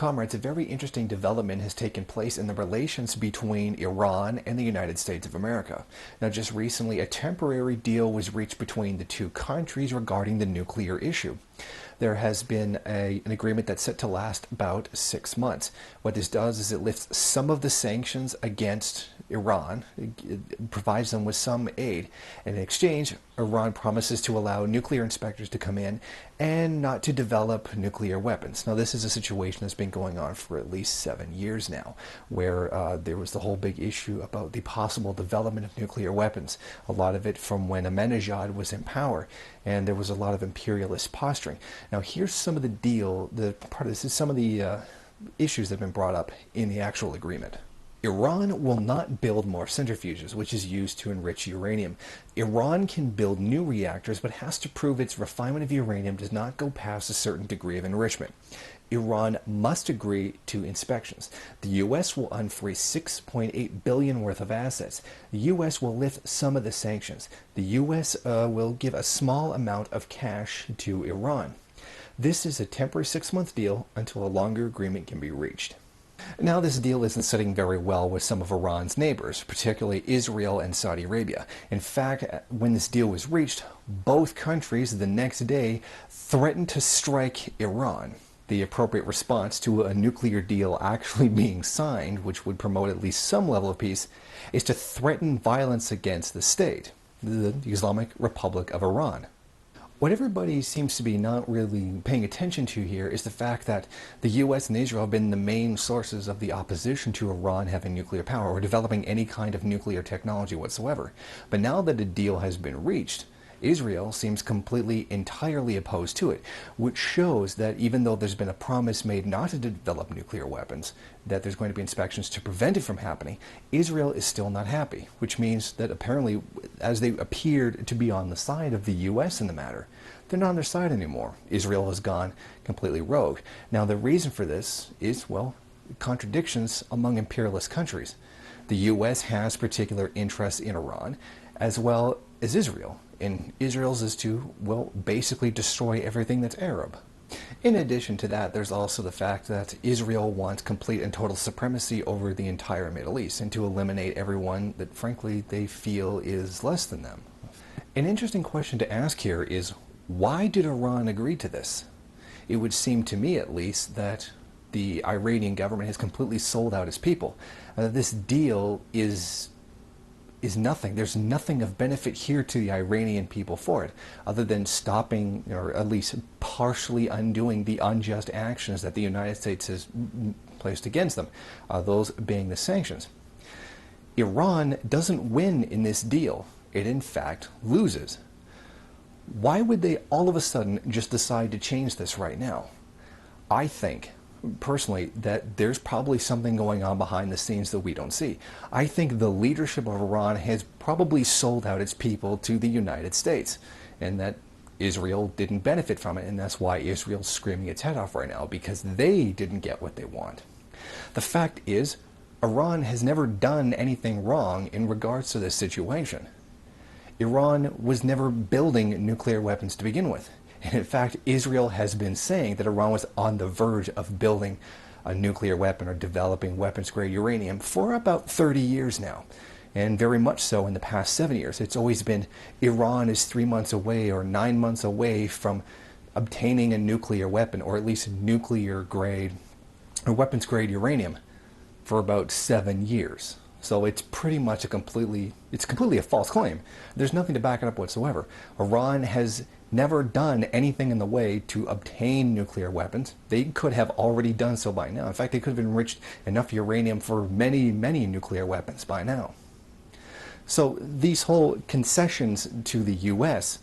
Comrades, a very interesting development has taken place in the relations between Iran and the United States of America. Now, just recently, a temporary deal was reached between the two countries regarding the nuclear issue. There has been an agreement that's set to last about 6 months. What this does is it lifts some of the sanctions against Iran, it provides them with some aid. And in exchange, Iran promises to allow nuclear inspectors to come in and not to develop nuclear weapons. Now, this is a situation that's been going on for at least 7 years now, where there was the whole big issue about the possible development of nuclear weapons. A lot of it from when Ahmadinejad was in power, and there was a lot of imperialist posturing. Now, here's some of the deal, some of the issues that have been brought up in the actual agreement. Iran will not build more centrifuges, which is used to enrich uranium. Iran can build new reactors, but has to prove its refinement of uranium does not go past a certain degree of enrichment. Iran must agree to inspections. The U.S. will unfreeze $6.8 billion worth of assets. The U.S. will lift some of the sanctions. The U.S. will give a small amount of cash to Iran. This is a temporary 6-month deal until a longer agreement can be reached. Now, this deal isn't sitting very well with some of Iran's neighbors, particularly Israel and Saudi Arabia. In fact, when this deal was reached, both countries the next day threatened to strike Iran. The appropriate response to a nuclear deal actually being signed, which would promote at least some level of peace, is to threaten violence against the state, the Islamic Republic of Iran. What everybody seems to be not really paying attention to here is the fact that the U.S. and Israel have been the main sources of the opposition to Iran having nuclear power or developing any kind of nuclear technology whatsoever. But now that a deal has been reached, Israel seems completely, entirely opposed to it, which shows that even though there's been a promise made not to develop nuclear weapons, that there's going to be inspections to prevent it from happening, Israel is still not happy, which means that apparently, as they appeared to be on the side of the U.S. in the matter, they're not on their side anymore. Israel has gone completely rogue. Now, the reason for this is, well, contradictions among imperialist countries. The U.S. has particular interests in Iran, as well as Israel. And Israel's is to, well, basically destroy everything that's Arab. In addition to that, there's also the fact that Israel wants complete and total supremacy over the entire Middle East and to eliminate everyone that, frankly, they feel is less than them. An interesting question to ask here is, why did Iran agree to this? It would seem to me, at least, that the Iranian government has completely sold out its people. This deal is nothing. There's nothing of benefit here to the Iranian people for it, other than stopping, or at least partially undoing the unjust actions that the United States has placed against them, those being the sanctions. Iran doesn't win in this deal. It, in fact, loses. Why would they all of a sudden just decide to change this right now? I think, personally, that there's probably something going on behind the scenes that we don't see. I think the leadership of Iran has probably sold out its people to the United States, and that Israel didn't benefit from it, and that's why Israel's screaming its head off right now, because they didn't get what they want. The fact is, Iran has never done anything wrong in regards to this situation. Iran was never building nuclear weapons to begin with. And in fact, Israel has been saying that Iran was on the verge of building a nuclear weapon or developing weapons-grade uranium for about 30 years now. And very much so in the past 7 years. It's always been Iran is 3 months away or 9 months away from obtaining a nuclear weapon, or at least nuclear-grade or weapons-grade uranium, for about 7 years. So it's pretty much completely a false claim. There's nothing to back it up whatsoever. Iran has never done anything in the way to obtain nuclear weapons. They could have already done so by now. In fact, they could have enriched enough uranium for many, many nuclear weapons by now. So these whole concessions to the U.S.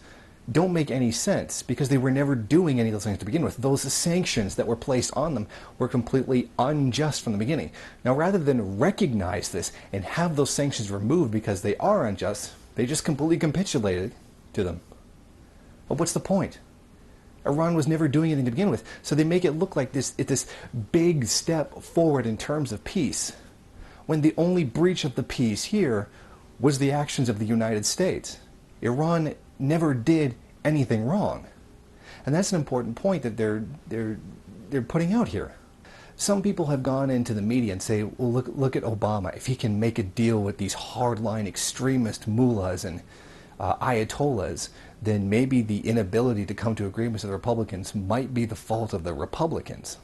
don't make any sense because they were never doing any of those things to begin with. Those sanctions that were placed on them were completely unjust from the beginning. Now, rather than recognize this and have those sanctions removed because they are unjust, they just completely capitulated to them. But what's the point? Iran was never doing anything to begin with, so they make it look like this big step forward in terms of peace, when the only breach of the peace here was the actions of the United States. Iran never did anything wrong. And that's an important point that they're putting out here. Some people have gone into the media and say, well, look at Obama. If he can make a deal with these hardline extremist mullahs and ayatollahs, then maybe the inability to come to agreements with the Republicans might be the fault of the Republicans.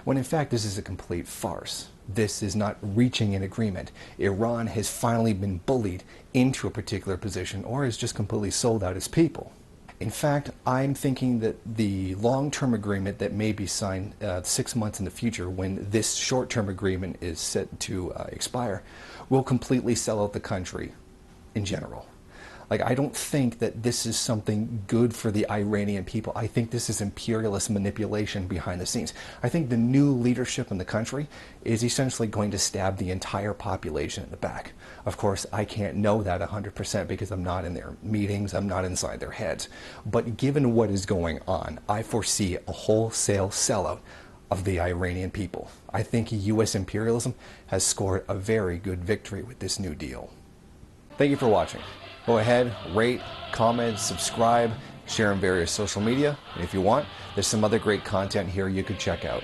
When in fact this is a complete farce. This is not reaching an agreement. Iran has finally been bullied into a particular position or has just completely sold out its people. In fact, I'm thinking that the long-term agreement that may be signed 6 months in the future, when this short-term agreement is set to expire, will completely sell out the country in general. Like, I don't think that this is something good for the Iranian people. I think this is imperialist manipulation behind the scenes. I think the new leadership in the country is essentially going to stab the entire population in the back. Of course, I can't know that 100% because I'm not in their meetings, I'm not inside their heads. But given what is going on, I foresee a wholesale sellout of the Iranian people. I think U.S. imperialism has scored a very good victory with this new deal. Thank you for watching. Go ahead, rate, comment, subscribe, share on various social media, and if you want, there's some other great content here you could check out.